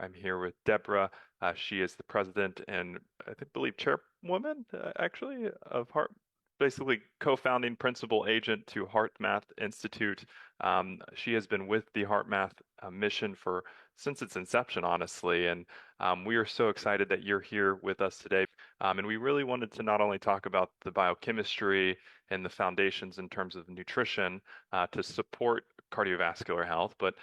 I'm here with Deborah. She is the president and believe chairwoman, actually, of Heart, basically co-founding principal agent to HeartMath Institute. She has been with the HeartMath mission for since its inception, honestly, and we are so excited that you're here with us today. And we really wanted to not only talk about the biochemistry and the foundations in terms of nutrition to support cardiovascular health, but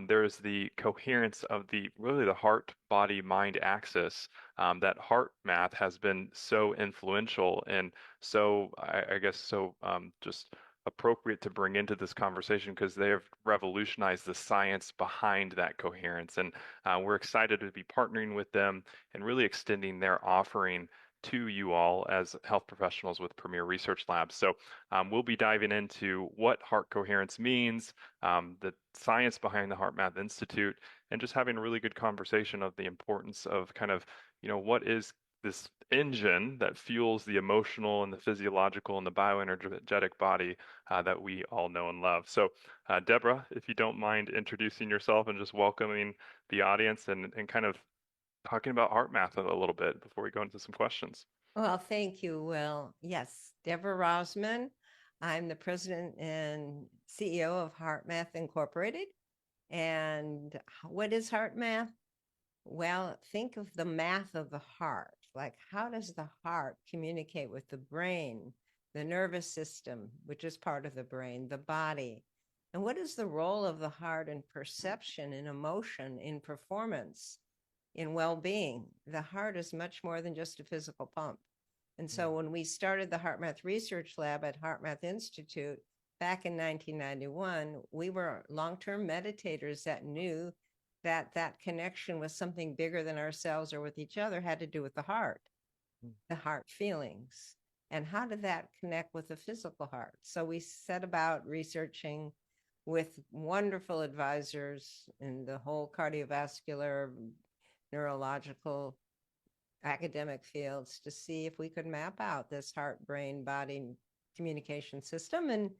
there's the coherence of the really the heart, body, mind axis that heart math has been so influential and so, I guess, so just appropriate to bring into this conversation because they have revolutionized the science behind that coherence. And we're excited to be partnering with them and really extending their offering to you all as health professionals with Premier Research Labs. So we'll be diving into what heart coherence means, the science behind the HeartMath Institute, and just having a really good conversation of the importance of kind of, what is this engine that fuels the emotional and the physiological and the bioenergetic body that we all know and love. So, Deborah, if you don't mind introducing yourself and just welcoming the audience and kind of talking about HeartMath a little bit before we go into some questions. Well, thank you, Will. Yes, Deborah Rozman. I'm the president and CEO of HeartMath Incorporated. And what is HeartMath? Well, think of the math of the heart. Like, how does the heart communicate with the brain, the nervous system, which is part of the brain, the body? And what is the role of the heart in perception, in emotion, in performance, in well-being? The heart is much more than just a physical pump. And so when we started the HeartMath Research Lab at HeartMath Institute back in 1991, we were long-term meditators that knew that that connection with something bigger than ourselves or with each other had to do with the heart feelings. And how did that connect with the physical heart? So we set about researching with wonderful advisors in the whole cardiovascular, neurological, academic fields to see if we could map out this heart, brain, body communication system. And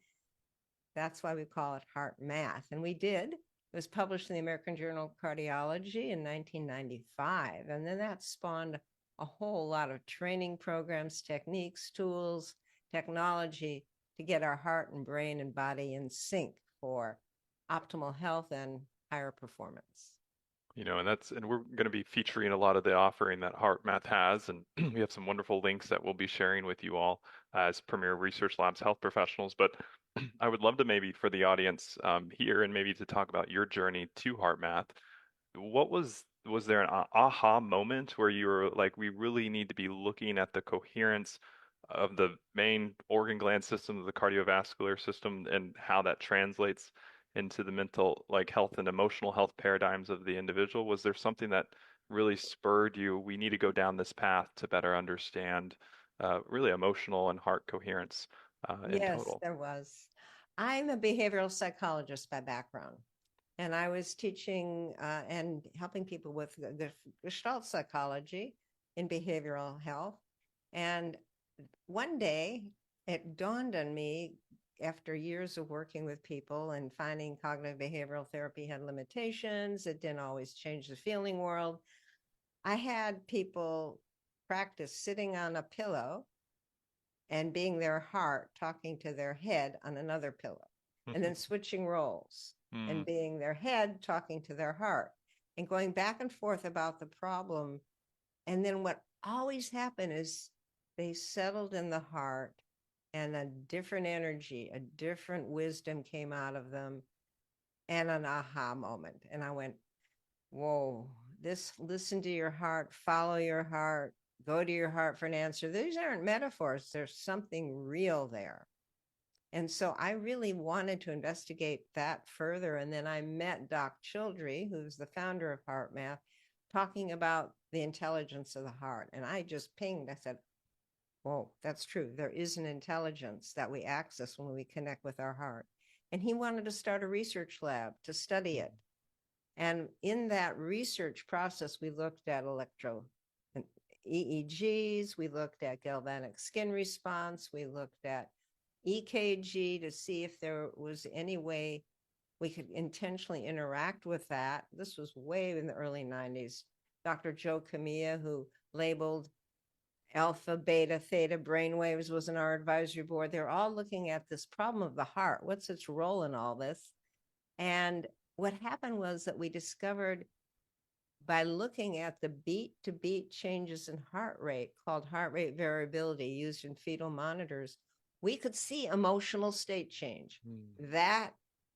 that's why we call it HeartMath. And we did. It was published in the American Journal of Cardiology in 1995. And then that spawned a whole lot of training programs, techniques, tools, technology to get our heart and brain and body in sync for optimal health and higher performance. And we're going to be featuring a lot of the offering that HeartMath has, and we have some wonderful links that we'll be sharing with you all as Premier Research Labs health professionals. But I would love to maybe for the audience here and maybe to talk about your journey to HeartMath. Was there an aha moment where you were like, we really need to be looking at the coherence of the main organ gland system of the cardiovascular system and how that translates into the mental like health and emotional health paradigms of the individual? Was there something that really spurred you? We need to go down this path to better understand really emotional and heart coherence in Yes, total. there was. I'm a behavioral psychologist by background, and I was teaching and helping people with the Gestalt psychology in behavioral health. And one day it dawned on me after years of working with people and finding cognitive behavioral therapy had limitations, it didn't always change the feeling world. I had people practice sitting on a pillow and being their heart talking to their head on another pillow, and then switching roles and Mm, being their head talking to their heart and going back and forth about the problem. And then what always happened is they settled in the heart and a different energy, a different wisdom came out of them and an aha moment. And I went, whoa, this listen to your heart, follow your heart, go to your heart for an answer. These aren't metaphors. There's something real there. And so I really wanted to investigate that further. And then I met Doc Childrey, who's the founder of HeartMath, talking about the intelligence of the heart. And I just pinged. I said, whoa, that's true. There is an intelligence that we access when we connect with our heart. And he wanted to start a research lab to study it. And in that research process, we looked at electro and EEGs, we looked at galvanic skin response, we looked at EKG to see if there was any way we could intentionally interact with that. This was way in the early 90s. Dr. Joe Camilla, who labeled alpha, beta, theta brainwaves, was in our advisory board. They're all looking at this problem of the heart. What's its role in all this? And what happened was that we discovered by looking at the beat to beat changes in heart rate, called heart rate variability, used in fetal monitors, we could see emotional state change. That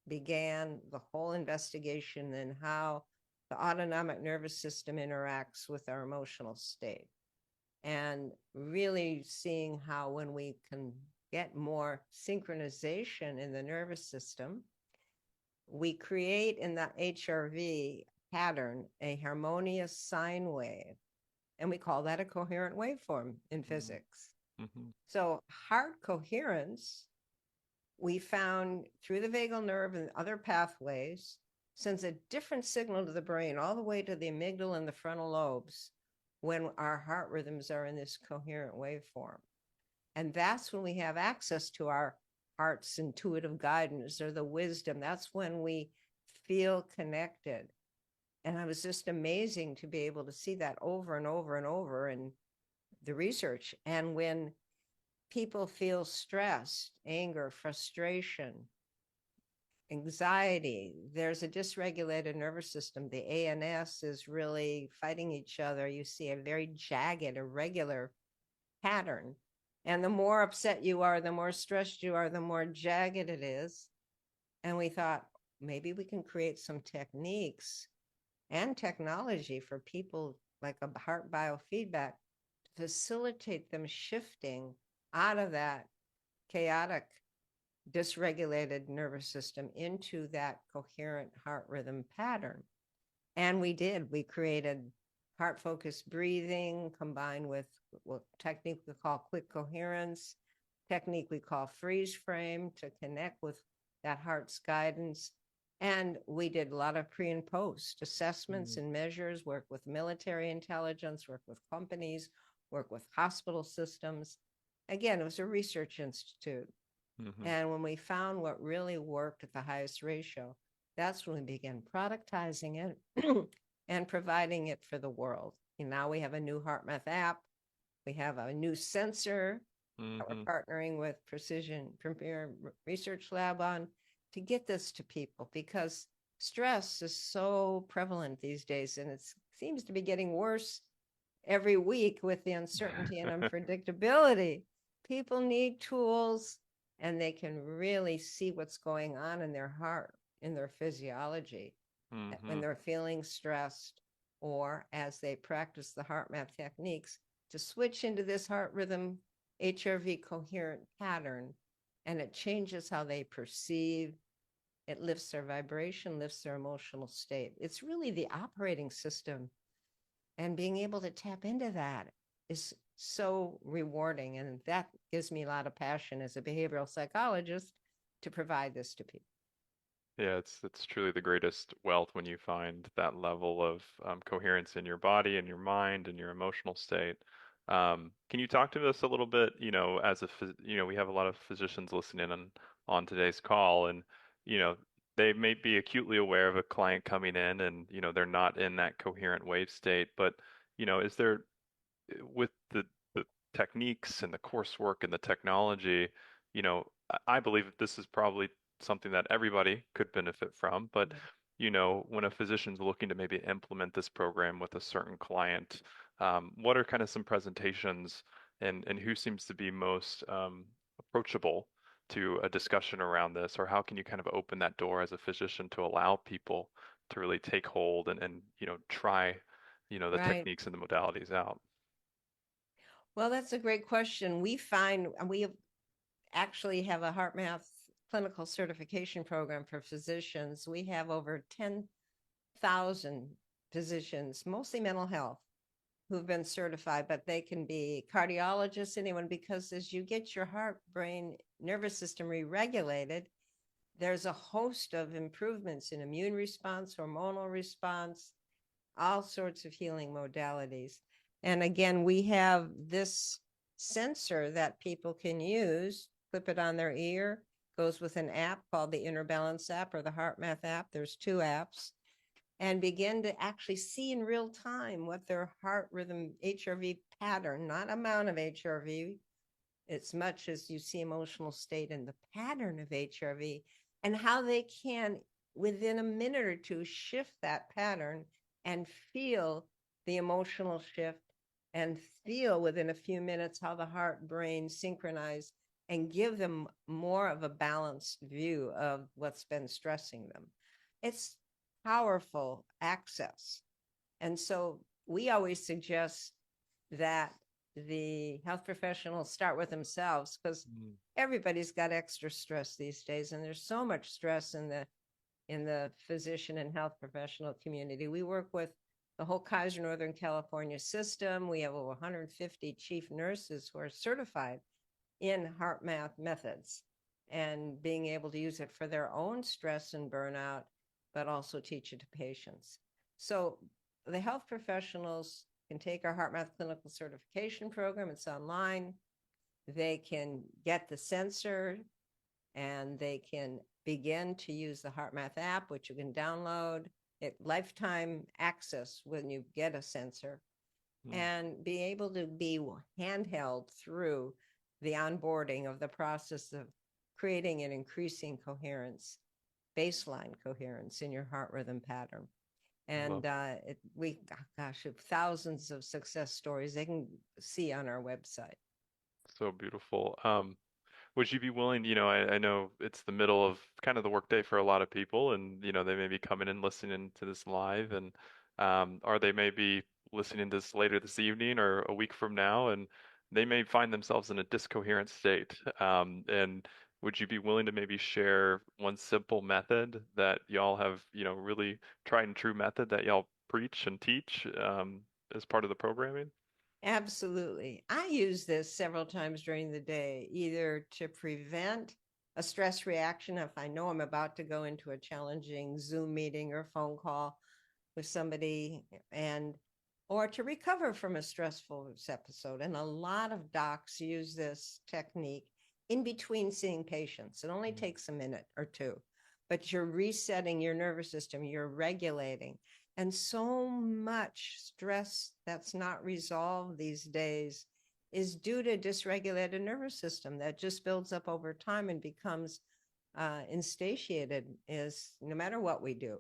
began the whole investigation in how the autonomic nervous system interacts with our emotional state. And really seeing how when we can get more synchronization in the nervous system, we create in the HRV pattern a harmonious sine wave. And we call that a coherent waveform in physics. Mm-hmm. So heart coherence, we found through the vagal nerve and other pathways, sends a different signal to the brain all the way to the amygdala and the frontal lobes when our heart rhythms are in this coherent waveform. And that's when we have access to our heart's intuitive guidance or the wisdom. That's when we feel connected. And it was just amazing to be able to see that over and over and over in the research. And when people feel stressed, anger, frustration, anxiety, there's a dysregulated nervous system. The ANS is really fighting each other. You see a very jagged, irregular pattern. And the more upset you are, the more stressed you are, the more jagged it is. And we thought maybe we can create some techniques and technology for people like a heart biofeedback to facilitate them shifting out of that chaotic, dysregulated nervous system into that coherent heart rhythm pattern. And we did. We created heart focused breathing combined with what technique we call quick coherence, technique we call freeze frame to connect with that heart's guidance. And we did a lot of pre and post assessments and measures, work with military intelligence, work with companies, work with hospital systems. Again, it was a research institute. And when we found what really worked at the highest ratio, that's when we began productizing it and providing it for the world. And now we have a new HeartMath app. We have a new sensor that we're partnering with Precision Premier Research Lab on to get this to people, because stress is so prevalent these days, and it seems to be getting worse every week with the uncertainty and unpredictability. People need tools, and they can really see what's going on in their heart, in their physiology, when they're feeling stressed, or as they practice the HeartMath techniques to switch into this heart rhythm HRV coherent pattern. And it changes how they perceive. It lifts their vibration, lifts their emotional state. It's really the operating system. And being able to tap into that is so rewarding. And that gives me a lot of passion as a behavioral psychologist to provide this to people. Yeah, it's truly the greatest wealth when you find that level of coherence in your body and your mind and your emotional state. Can you talk to us a little bit, as we have a lot of physicians listening on today's call, and, they may be acutely aware of a client coming in and, they're not in that coherent wave state, but, is there, with the techniques and the coursework and the technology, I believe that this is probably something that everybody could benefit from. But, when a physician's looking to maybe implement this program with a certain client, what are kind of some presentations, and who seems to be most approachable to a discussion around this, or how can you kind of open that door as a physician to allow people to really take hold and try, the Right. techniques and the modalities out? Well, that's a great question. We find we actually have a HeartMath clinical certification program for physicians. We have over 10,000 physicians, mostly mental health, who've been certified, but they can be cardiologists, anyone, because as you get your heart, brain, nervous system re-regulated, there's a host of improvements in immune response, hormonal response, all sorts of healing modalities. And again, we have this sensor that people can use, clip it on their ear, goes with an app called the Inner Balance app or the HeartMath app. There's 2 apps, and begin to actually see in real time what their heart rhythm HRV pattern, not amount of HRV, as much as you see emotional state and the pattern of HRV, and how they can, within a minute or two, shift that pattern and feel the emotional shift and feel within a few minutes how the heart brain synchronize and give them more of a balanced view of what's been stressing them. It's powerful access. And so we always suggest that the health professionals start with themselves, because everybody's got extra stress these days, and there's so much stress in the physician and health professional community. We work with the whole Kaiser Northern California system. We have over 150 chief nurses who are certified in HeartMath methods and being able to use it for their own stress and burnout, but also teach it to patients. So the health professionals can take our HeartMath clinical certification program. It's online. They can get the sensor and they can begin to use the HeartMath app, which you can download at lifetime access when you get a sensor, and be able to be handheld through the onboarding of the process of creating and increasing coherence, baseline coherence in your heart rhythm pattern. And we have thousands of success stories they can see on our website. So beautiful. Would you be willing, I know it's the middle of kind of the workday for a lot of people, and they may be coming in listening to this live, and or they may be listening to this later this evening or a week from now, and they may find themselves in a discoherent state. And would you be willing to maybe share one simple method that y'all have, really tried and true method that y'all preach and teach as part of the programming? Absolutely. I use this several times during the day, either to prevent a stress reaction if I know I'm about to go into a challenging Zoom meeting or phone call with somebody, and or to recover from a stressful episode. And a lot of docs use this technique in between seeing patients. It only takes a minute or two, but you're resetting your nervous system, you're regulating. And so much stress that's not resolved these days is due to dysregulated nervous system that just builds up over time and becomes insatiated, is no matter what we do.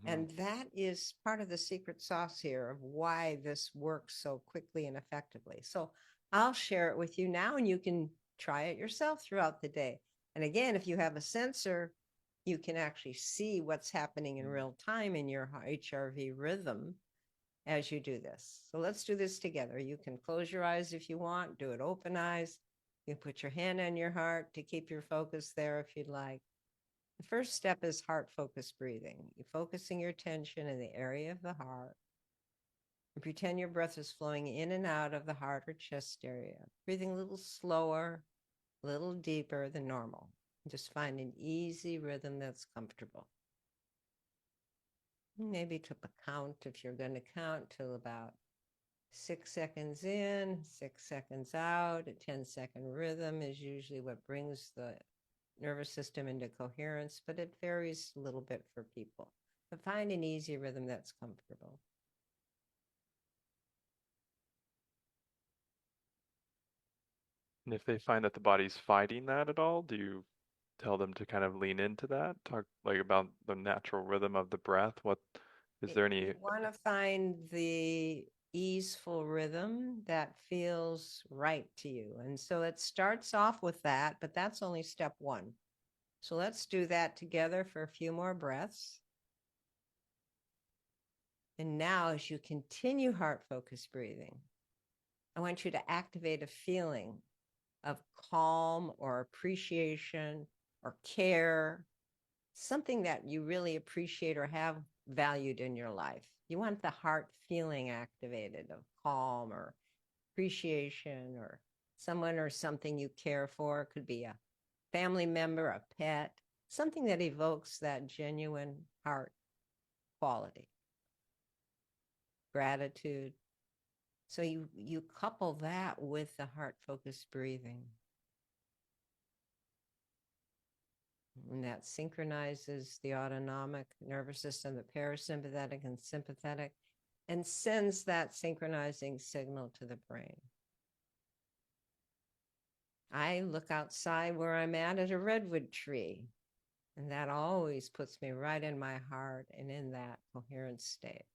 And that is part of the secret sauce here of why this works so quickly and effectively. So I'll share it with you now, and you can try it yourself throughout the day. And again, if you have a sensor, you can actually see what's happening in real time in your HRV rhythm as you do this. So let's do this together. You can close your eyes if you want, do it open eyes. You can put your hand on your heart to keep your focus there if you'd like. The first step is heart focused breathing. You're focusing your attention in the area of the heart. And pretend your breath is flowing in and out of the heart or chest area. Breathing a little slower, a little deeper than normal. Just find an easy rhythm that's comfortable. Maybe to count, if you're going to count, till about 6 seconds in, 6 seconds out. A 10-second rhythm is usually what brings the nervous system into coherence, but it varies a little bit for people. But find an easy rhythm that's comfortable. And if they find that the body's fighting that at all, do you tell them to kind of lean into that? Talk like about the natural rhythm of the breath. What is there any? You want to find the easeful rhythm that feels right to you. And so it starts off with that, but that's only step one. So let's do that together for a few more breaths. And now, as you continue heart focused breathing, I want you to activate a feeling of calm or appreciation or care, something that you really appreciate or have valued in your life. You want the heart feeling activated of calm or appreciation, or someone or something you care for. It could be a family member, a pet, something that evokes that genuine heart quality, gratitude. So you couple that with the heart focused breathing. And that synchronizes the autonomic nervous system, the parasympathetic and sympathetic, and sends that synchronizing signal to the brain. I look outside where I'm at a redwood tree, and that always puts me right in my heart and in that coherent state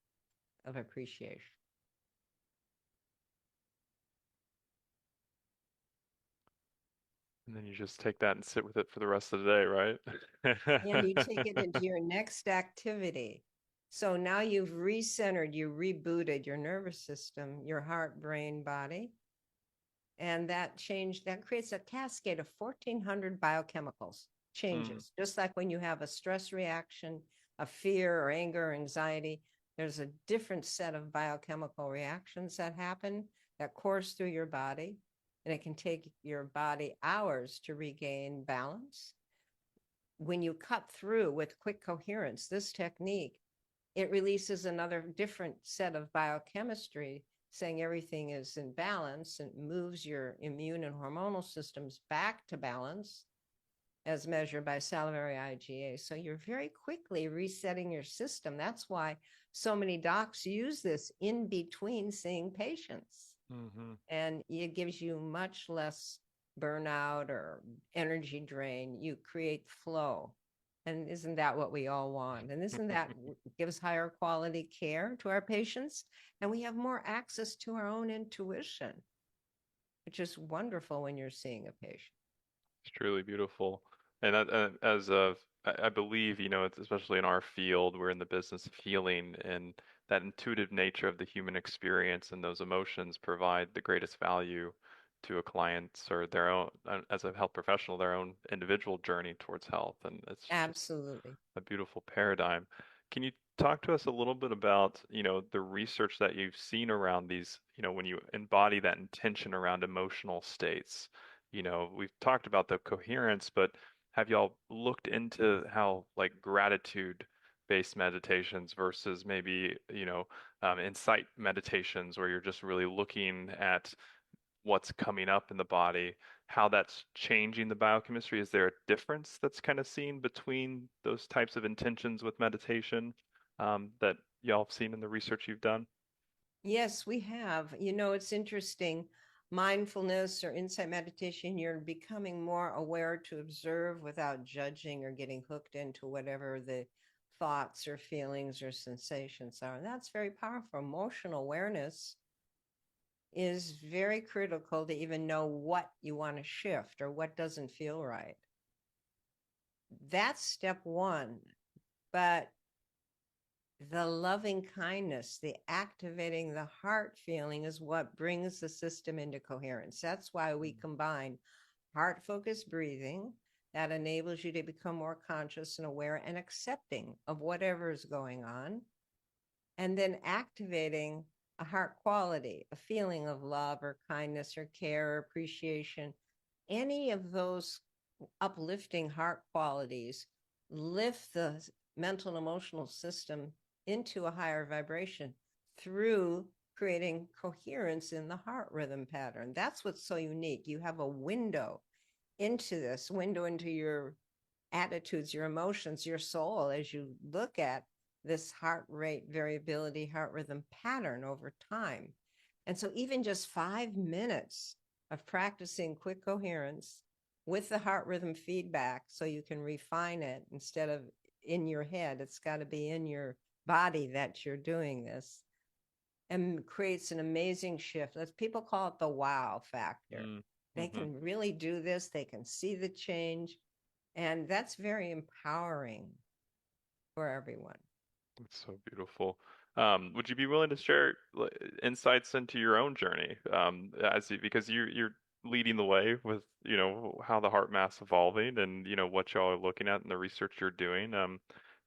of appreciation. And then you just take that and sit with it for the rest of the day, right? And you take it into your next activity. So now you've recentered, you rebooted your nervous system, your heart, brain, body. And that creates a cascade of 1,400 biochemicals Mm, changes. Just like when you have a stress reaction, a fear or anger or anxiety, there's a different set of biochemical reactions that happen that course through your body. And it can take your body hours to regain balance. When you cut through with quick coherence, this technique, it releases another different set of biochemistry saying everything is in balance and moves your immune and hormonal systems back to balance as measured by salivary IgA. So you're very quickly resetting your system. That's why so many docs use this in between seeing patients. hmm And it gives you much less burnout or energy drain. You create flow. And isn't that what we all want? And isn't that gives higher quality care to our patients? And we have more access to our own intuition, which is wonderful when you're seeing a patient. It's truly beautiful. And that, as of, I believe, it's especially in our field, we're in the business of healing, and that intuitive nature of the human experience and those emotions provide the greatest value to a client's or their own, as a health professional, their own individual journey towards health. And it's just Absolutely. a beautiful paradigm. Can you talk to us a little bit about, the research that you've seen around these, when you embody that intention around emotional states? We've talked about the coherence, but have y'all looked into how like gratitude based meditations versus maybe, insight meditations where you're just really looking at what's coming up in the body, how that's changing the biochemistry? Is there a difference that's kind of seen between those types of intentions with meditation that y'all have seen in the research you've done? Yes, we have. It's interesting. Mindfulness or insight meditation, you're becoming more aware to observe without judging or getting hooked into whatever the thoughts or feelings or sensations are. And that's very powerful. Emotional awareness is very critical to even know what you want to shift or what doesn't feel right. That's step one. But the loving kindness, the activating the heart feeling is what brings the system into coherence. That's why we combine heart focused breathing that enables you to become more conscious and aware and accepting of whatever is going on, and then activating a heart quality, a feeling of love or kindness or care or appreciation. Any of those uplifting heart qualities lift the mental and emotional system into a higher vibration through creating coherence in the heart rhythm pattern. That's what's so unique. You have a window into this, window into your attitudes, your emotions, your soul as you look at this heart rate variability, heart rhythm pattern over time. And so, even just 5 minutes of practicing quick coherence with the heart rhythm feedback, so you can refine it instead of in your head, it's got to be in your body that you're doing this, and creates an amazing shift. As people call it the wow factor. They Mm-hmm. can really do this, they can see the change, and that's very empowering for everyone. It's so beautiful. Would you be willing to share insights into your own journey, because you're leading the way with how the heart math's evolving and what y'all are looking at and the research you're doing.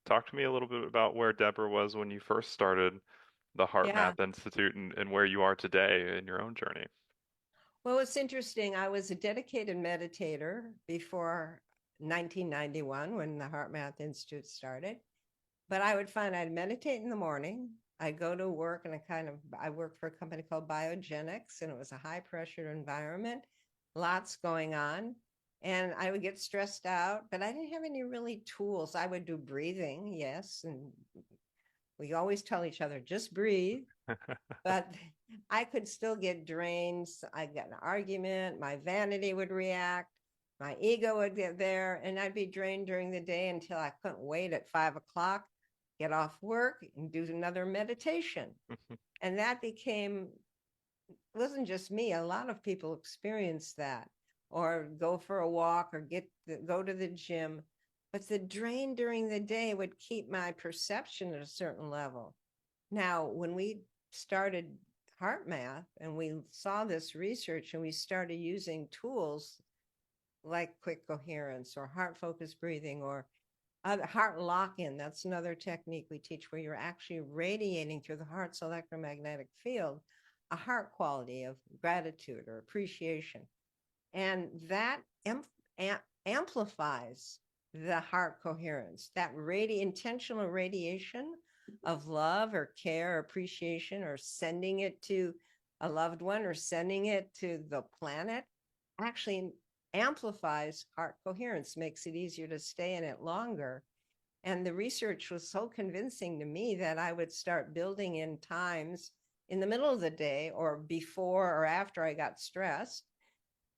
Talk to me a little bit about where Deborah was when you first started the Heart Yeah. Math Institute and where you are today in your own journey. Well, it's interesting. I was a dedicated meditator before 1991 when the HeartMath Institute started. But I would find I'd meditate in the morning. I'd go to work and I worked for a company called Biogenics, and it was a high pressure environment, lots going on. And I would get stressed out, but I didn't have any really tools. I would do breathing, yes. And we always tell each other, just breathe. But I could still get drained. I'd get an argument, my vanity would react, my ego would get there, and I'd be drained during the day until I couldn't wait at 5 o'clock, get off work and do another meditation. And that became, it wasn't just me, a lot of people experience that, or go for a walk or go to the gym. But the drain during the day would keep my perception at a certain level. Now, when we started HeartMath and we saw this research and we started using tools like quick coherence or heart focused breathing or heart lock-in, that's another technique we teach where you're actually radiating through the heart's electromagnetic field a heart quality of gratitude or appreciation. And that amplifies the heart coherence, that intentional radiation of love or care or appreciation, or sending it to a loved one or sending it to the planet, actually amplifies heart coherence, makes it easier to stay in it longer. And the research was so convincing to me that I would start building in times in the middle of the day or before or after I got stressed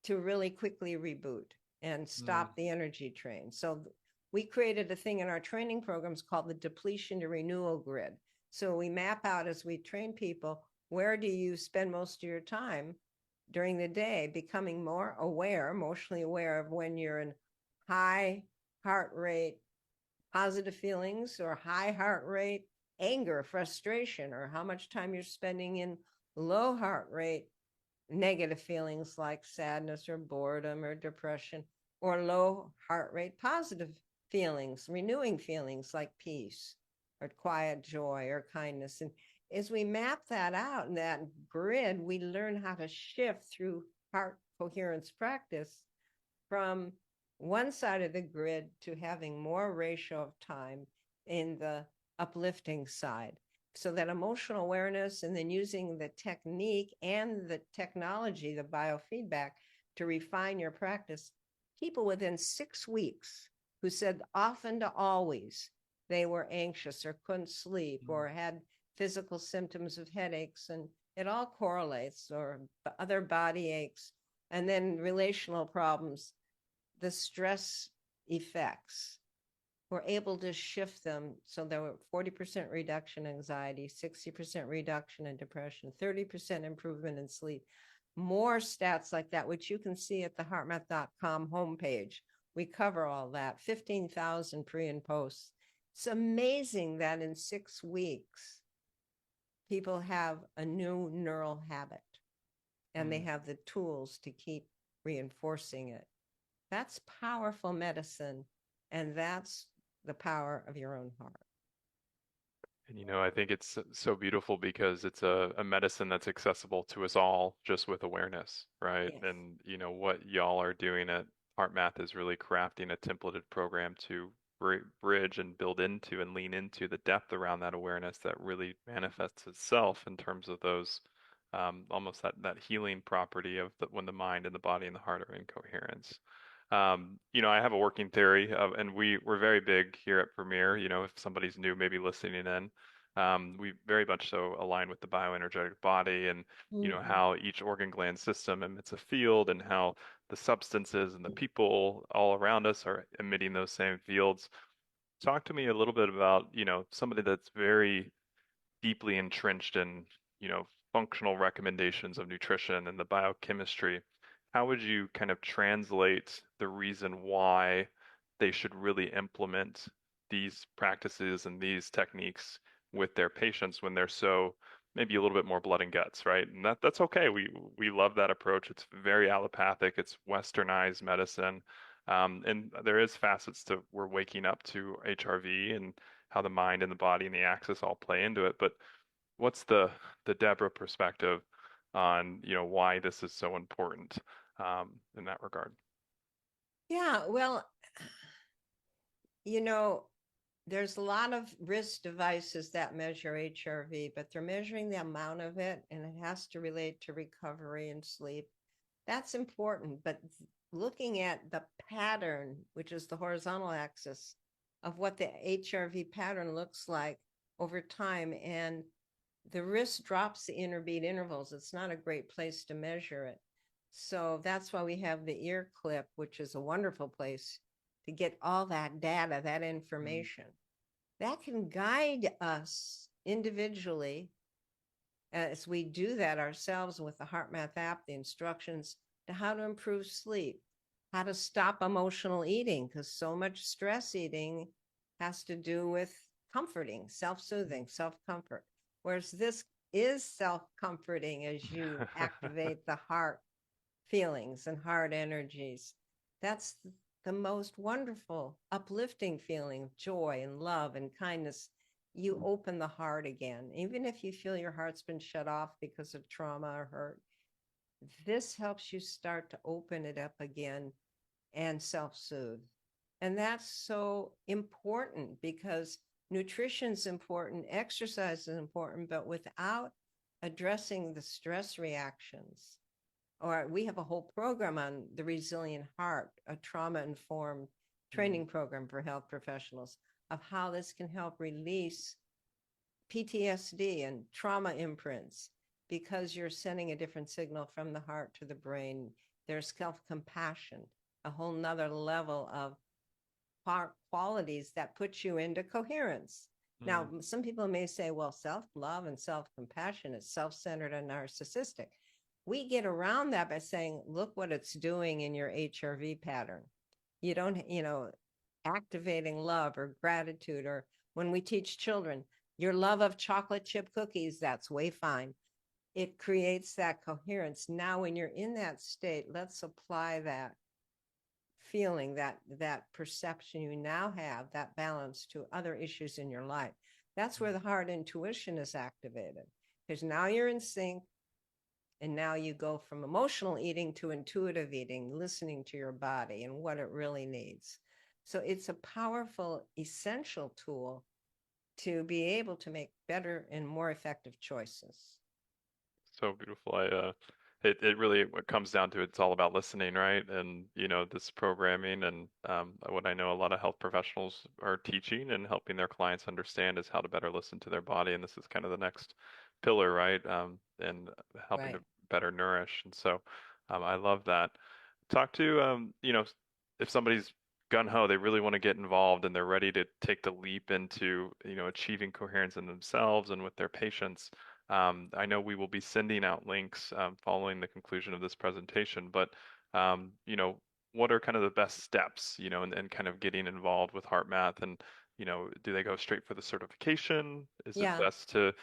to really quickly reboot and Mm. stop the energy train. So we created a thing in our training programs called the depletion to renewal grid. So we map out as we train people, where do you spend most of your time during the day, becoming more aware, emotionally aware of when you're in high heart rate, positive feelings, or high heart rate, anger, frustration, or how much time you're spending in low heart rate, negative feelings like sadness or boredom or depression, or low heart rate positive feelings, renewing feelings like peace or quiet joy or kindness. And as we map that out in that grid, we learn how to shift through heart coherence practice from one side of the grid to having more ratio of time in the uplifting side. So that emotional awareness, and then using the technique and the technology, the biofeedback, to refine your practice. People within 6 weeks who said often to always they were anxious or couldn't sleep or had physical symptoms of headaches, and it all correlates, or other body aches, and then relational problems, the stress effects, we're able to shift them. So there were 40% reduction in anxiety, 60% reduction in depression, 30% improvement in sleep, more stats like that, which you can see at the heartmath.com homepage. We cover all that, 15,000 pre and posts. It's amazing that in 6 weeks, people have a new neural habit and they Mm. have the tools to keep reinforcing it. That's powerful medicine. And that's the power of your own heart. And I think it's so beautiful because it's a medicine that's accessible to us all just with awareness, right? Yes. And what y'all are doing at HeartMath is really crafting a templated program to bridge and build into and lean into the depth around that awareness that really manifests itself in terms of those almost that healing property of when the mind and the body and the heart are in coherence. I have a working theory of, and we're very big here at Premier. If somebody's new, maybe listening in, we very much so align with the bioenergetic body, and Mm-hmm. how each organ gland system emits a field, and how the substances and the people all around us are emitting those same fields. Talk to me a little bit about, somebody that's very deeply entrenched in, functional recommendations of nutrition and the biochemistry. How would you kind of translate the reason why they should really implement these practices and these techniques with their patients when they're so maybe a little bit more blood and guts, right? And that's okay. We love that approach. It's very allopathic. It's westernized medicine. And there is facets to we're waking up to HRV and how the mind and the body and the axis all play into it. But what's the Deborah perspective on, why this is so important in that regard? Yeah, well, you know, there's a lot of wrist devices that measure HRV, but they're measuring the amount of it, and it has to relate to recovery and sleep. That's important, but looking at the pattern, which is the horizontal axis of what the HRV pattern looks like over time. And the wrist drops the interbeat intervals. It's not a great place to measure it. So that's why we have the ear clip, which is a wonderful place to get all that data, that information. That can guide us individually as we do that ourselves with the HeartMath app, the instructions to how to improve sleep, how to stop emotional eating, because so much stress eating has to do with comforting, self-soothing, self-comfort. Whereas this is self-comforting as you activate the heart feelings and heart energies. That's the most wonderful, uplifting feeling of joy and love and kindness. You open the heart again. Even if you feel your heart's been shut off because of trauma or hurt, this helps you start to open it up again and self-soothe. And that's so important because nutrition's important, exercise is important, but without addressing the stress reactions, or we have a whole program on the resilient heart, a trauma-informed training program for health professionals of how this can help release PTSD and trauma imprints because you're sending a different signal from the heart to the brain. There's self-compassion, a whole nother level of qualities that put you into coherence. Now, some people may say, well, self-love and self-compassion is self-centered and narcissistic. We get around that by saying, look what it's doing in your HRV pattern. You don't, activating love or gratitude, or when we teach children, your love of chocolate chip cookies, that's way fine. It creates that coherence. Now, when you're in that state, let's apply that feeling, that perception you now have, that balance to other issues in your life. That's where the heart intuition is activated, because now you're in sync. And now you go from emotional eating to intuitive eating, listening to your body and what it really needs. So it's a powerful, essential tool to be able to make better and more effective choices. So beautiful. It really, what comes down to, it's all about listening, right? And, this programming and what I know a lot of health professionals are teaching and helping their clients understand is how to better listen to their body. And this is kind of the next pillar, right? And helping Right. to better nourish. And so I love that. Talk to, if somebody's gun ho, they really want to get involved and they're ready to take the leap into, achieving coherence in themselves and with their patients. I know we will be sending out links following the conclusion of this presentation, but what are kind of the best steps, and kind of getting involved with HeartMath, and do they go straight for the certification? Is it Yeah. best to,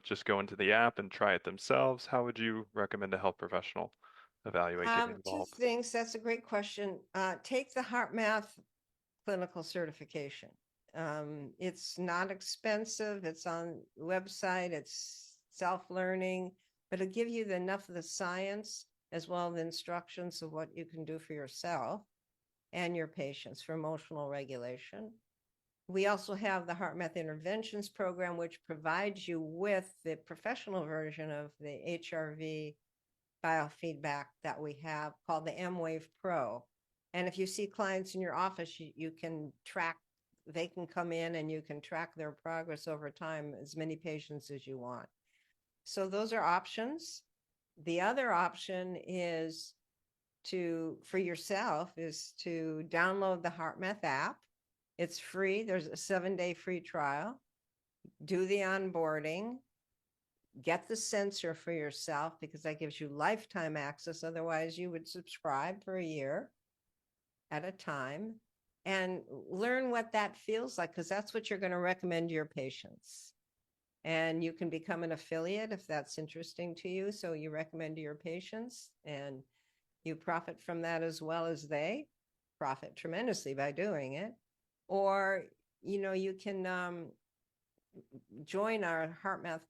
just go into the app and try it themselves? How would you recommend a health professional evaluate getting Two involved? things. That's a great question. Take the HeartMath clinical certification. It's not expensive. It's on the website. It's self-learning, but it'll give you enough of the science as well as the instructions of what you can do for yourself and your patients for emotional regulation. We also have the HeartMath Interventions program, which provides you with the professional version of the HRV biofeedback that we have called the M-Wave Pro. And if you see clients in your office, you can track, they can come in and you can track their progress over time, as many patients as you want. So those are options. The other option is for yourself, is to download the HeartMath app. It's free. There's a 7-day free trial. Do the onboarding. Get the sensor for yourself, because that gives you lifetime access. Otherwise, you would subscribe for a year at a time and learn what that feels like, because that's what you're going to recommend to your patients. And you can become an affiliate if that's interesting to you. So you recommend to your patients and you profit from that as well as they profit tremendously by doing it. Or, you can join our HeartMath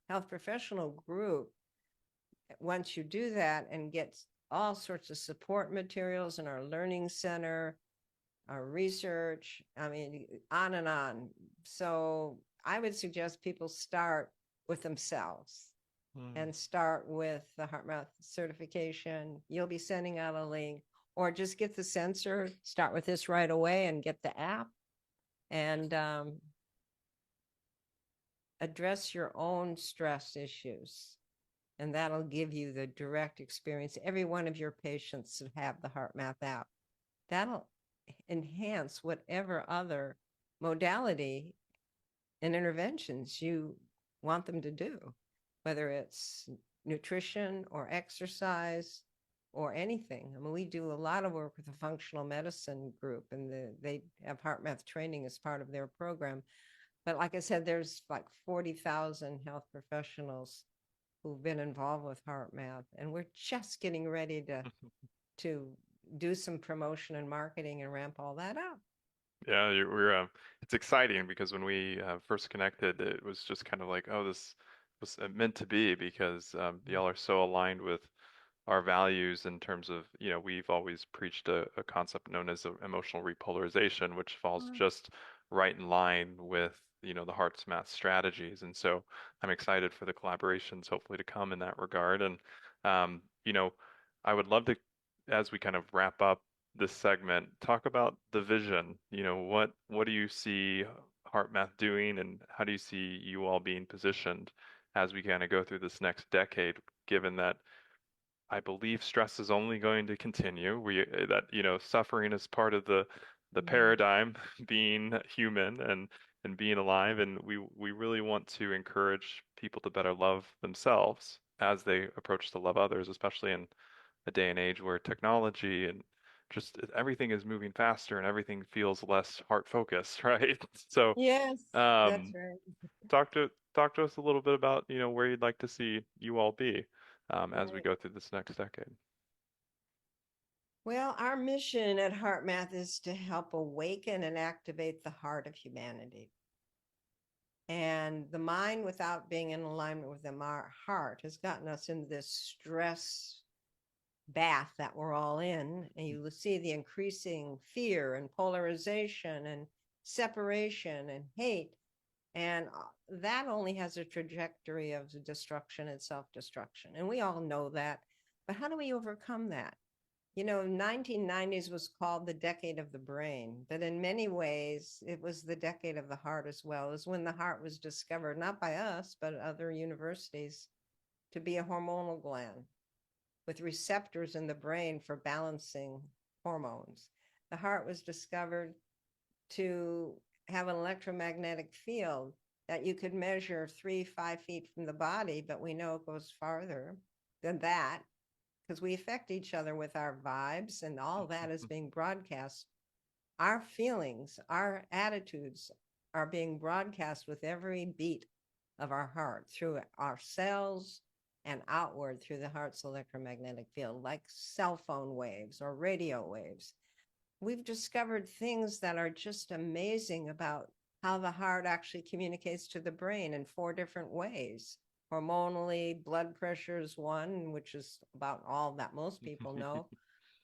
health professional group once you do that and get all sorts of support materials in our learning center, our research, I mean, on and on. So I would suggest people start with themselves and start with the HeartMath certification. You'll be sending out a link, or just get the sensor, start with this right away and get the app and address your own stress issues. And that'll give you the direct experience. Every one of your patients should have the HeartMath app. That'll enhance whatever other modality and interventions you want them to do, whether it's nutrition or exercise or anything. I mean, we do a lot of work with the functional medicine group, and they have HeartMath training as part of their program. But like I said, there's like 40,000 health professionals who've been involved with HeartMath, and we're just getting ready to do some promotion and marketing and ramp all that up. Yeah, it's exciting because when we first connected, it was just kind of like, oh, this was meant to be because y'all are so aligned with our values in terms of, we've always preached a concept known as emotional repolarization, which falls just right in line with, the Heart's Math strategies. And so I'm excited for the collaborations hopefully to come in that regard. And, um, you know, I would love to, as we kind of wrap up this segment, talk about the vision. What do you see HeartMath doing, and how do you see you all being positioned as we kind of go through this next decade, given that I believe stress is only going to continue. Suffering is part of the paradigm, being human and being alive, and we really want to encourage people to better love themselves as they approach to love others, especially in a day and age where technology and just everything is moving faster and everything feels less heart focused, right? So, Yes, that's um, right. talk to us a little bit about, where you'd like to see you all be as we Right. go through this next decade. Well, our mission at HeartMath is to help awaken and activate the heart of humanity. And the mind, without being in alignment with our heart, has gotten us into this stress bath that we're all in. And you see the increasing fear and polarization and separation and hate. And that only has a trajectory of destruction and self-destruction. And we all know that. But how do we overcome that? 1990s was called the decade of the brain, but in many ways, it was the decade of the heart as well. It was when the heart was discovered, not by us, but other universities, to be a hormonal gland with receptors in the brain for balancing hormones. The heart was discovered to have an electromagnetic field that you could measure 3-5 feet from the body, but we know it goes farther than that because we affect each other with our vibes, and all that is being broadcast. Our feelings, our attitudes are being broadcast with every beat of our heart through our cells and outward through the heart's electromagnetic field, like cell phone waves or radio waves. We've discovered things that are just amazing about how the heart actually communicates to the brain in 4 different ways. Hormonally, blood pressure is one, which is about all that most people know,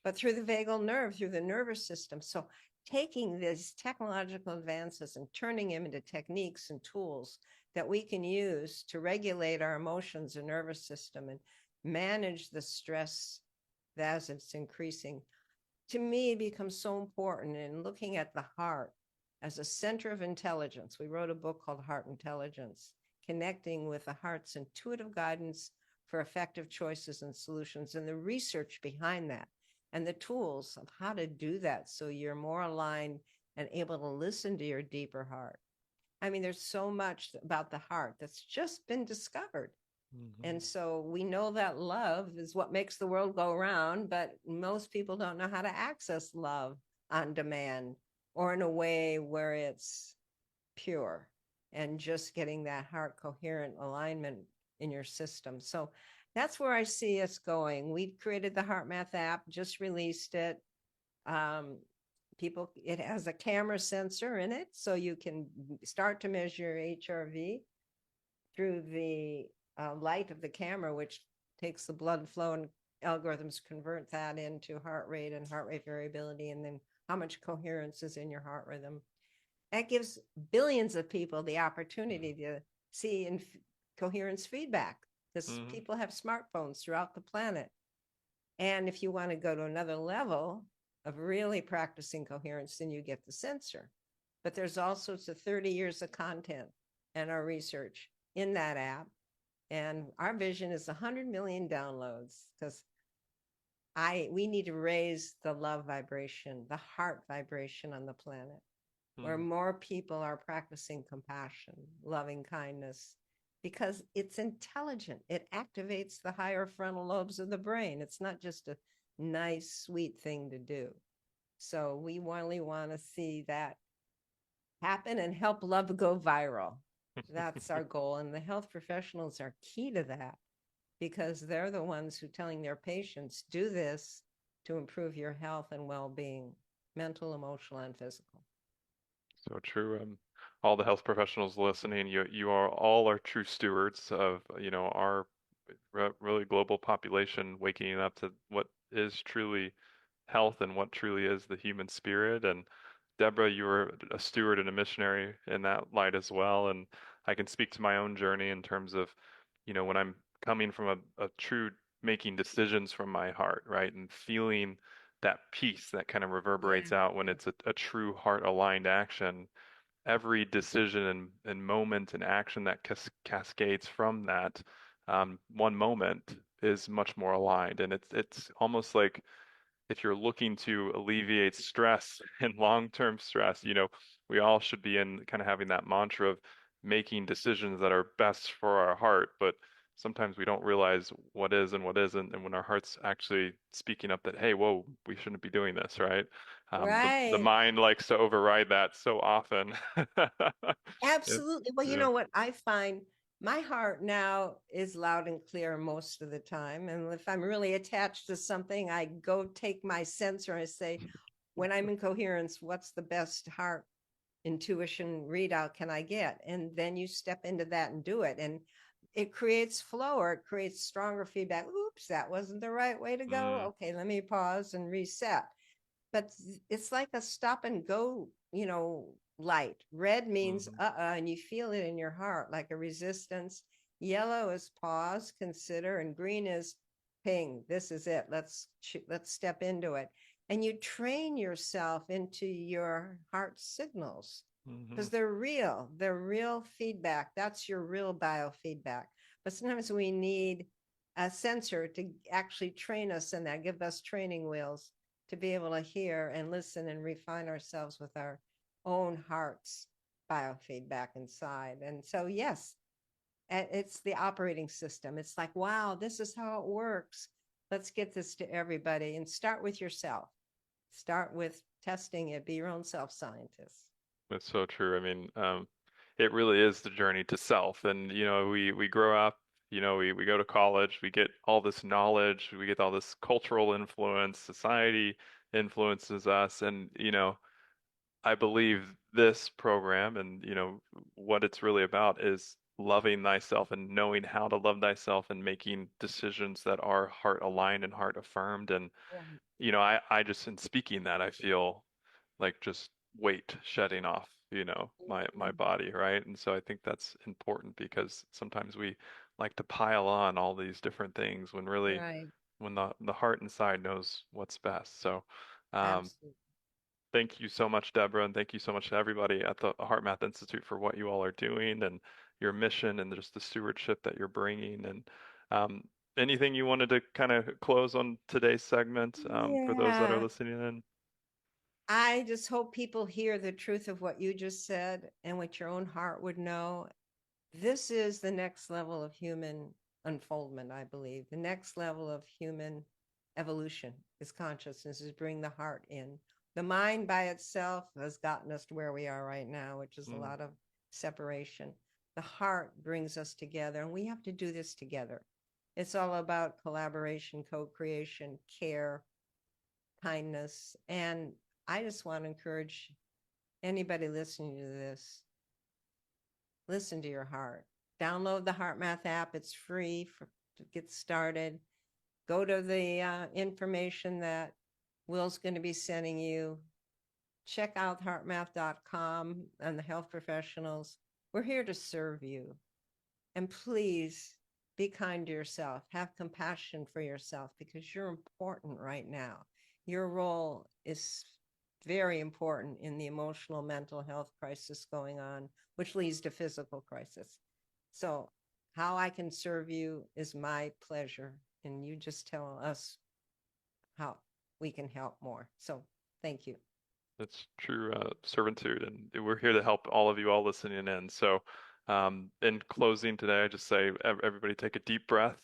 but through the vagal nerve, through the nervous system. So taking these technological advances and turning them into techniques and tools that we can use to regulate our emotions and nervous system and manage the stress as it's increasing, to me, becomes so important in looking at the heart as a center of intelligence. We wrote a book called Heart Intelligence, connecting with the heart's intuitive guidance for effective choices and solutions, and the research behind that, and the tools of how to do that so you're more aligned and able to listen to your deeper heart. I mean, there's so much about the heart that's just been discovered. And so we know that love is what makes the world go round, but most people don't know how to access love on demand or in a way where it's pure and just getting that heart coherent alignment in your system. So that's where I see us going. We've created the HeartMath app, just released it. It has a camera sensor in it, so you can start to measure HRV through the light of the camera, which takes the blood flow, and algorithms convert that into heart rate and heart rate variability, and then how much coherence is in your heart rhythm. That gives billions of people the opportunity to see coherence feedback, because people have smartphones throughout the planet. And if you want to go to another level of really practicing coherence, then you get the sensor. But there's all sorts of 30 years of content and our research in that app. And our vision is 100 million downloads because we need to raise the love vibration, the heart vibration on the planet, where Mm. more people are practicing compassion, loving kindness, because it's intelligent. It activates the higher frontal lobes of the brain. It's not just a nice, sweet thing to do. So we really want to see that happen and help love go viral. That's our goal. And the health professionals are key to that because they're the ones who are telling their patients, do this to improve your health and well-being, mental, emotional, and physical. So true. All the health professionals listening, you are all are true stewards of, our really global population waking up to what is truly health and what truly is the human spirit. And Deborah, you were a steward and a missionary in that light as well. And I can speak to my own journey in terms of, when I'm coming from a true making decisions from my heart, right? And feeling that peace that kind of Yeah. reverberates out when it's a true heart aligned action. Every decision and moment and action that cascades from that one moment is much more aligned. And it's almost like if you're looking to alleviate stress and long-term stress, we all should be in kind of having that mantra of making decisions that are best for our heart, but sometimes we don't realize what is and what isn't, and when our heart's actually speaking up that, hey, whoa, we shouldn't be doing this, right? The Right. mind likes to override that so often. Absolutely. Well, you Yeah. know what I find, my heart now is loud and clear most of the time. And if I'm really attached to something, I go take my sensor and I say, when I'm in coherence, what's the best heart intuition readout can I get? And then you step into that and do it. And it creates flow or it creates stronger feedback. Oops, that wasn't the right way to go. Mm, Okay, let me pause and reset. But it's like a stop and go, light. Red means mhm, and you feel it in your heart like a resistance. Yellow is pause, consider, and green is ping. This is it. Let's step into it. And you train yourself into your heart signals mhm, because they're real. They're real feedback. That's your real biofeedback. But sometimes we need a sensor to actually train us in that, give us training wheels to be able to hear and listen and refine ourselves with our own heart's biofeedback inside. And so, yes, it's the operating system. It's like, wow, this is how it works. Let's get this to everybody and start with yourself. Start with testing it. Be your own self scientist. that's so true. I mean, it really is the journey to self. And, we grow up, we go to college, we get all this knowledge, we get all this cultural influence, society influences us. And, I believe this program and, what it's really about is loving thyself and knowing how to love thyself and making decisions that are heart aligned and heart affirmed. And, Right. I just in speaking that, I feel like just weight shedding off, my Mhm. body, right? And so I think that's important because sometimes we like to pile on all these different things when really Right. when the heart inside knows what's best. So um, Absolutely. thank you so much, Deborah, and thank you so much to everybody at the HeartMath Institute for what you all are doing and your mission and just the stewardship that you're bringing. And um, anything you wanted to kind of close on today's segment for those that are Yeah. listening in? I just hope people hear the truth of what you just said and what your own heart would know. This is the next level of human unfoldment, I believe. The next level of human evolution is consciousness, is bring the heart in. The mind by itself has gotten us to where we are right now, which is a Mm, lot of separation. The heart brings us together, and we have to do this together. It's all about collaboration, co creation, care, kindness. And I just want to encourage anybody listening to this, listen to your heart. Download the HeartMath app. It's free to get started. Go to the information that Will's going to be sending you. Check out heartmath.com and the health professionals. We're here to serve you. And please be kind to yourself, have compassion for yourself because you're important right now. Your role is very important in the emotional mental health crisis going on, which leads to physical crisis. So, how I can serve you is my pleasure. And you just tell us how we can help more. So, thank you. That's true servitude, and we're here to help all of you all listening in. So, in closing today, I just say everybody take a deep breath,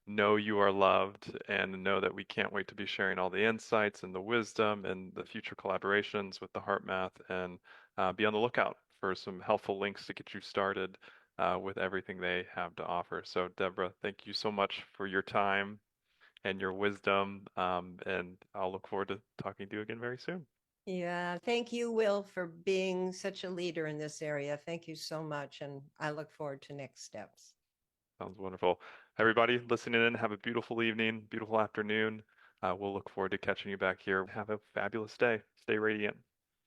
know you are loved, and know that we can't wait to be sharing all the insights and the wisdom and the future collaborations with the HeartMath, and be on the lookout for some helpful links to get you started with everything they have to offer. So, Deborah, thank you so much for your time and your wisdom, and I'll look forward to talking to you again very soon. Yeah, thank you, Will, for being such a leader in this area. Thank you so much. And I look forward to next steps. Sounds wonderful. Everybody listening in, have a beautiful evening, beautiful afternoon. We'll look forward to catching you back here. Have a fabulous day. Stay radiant.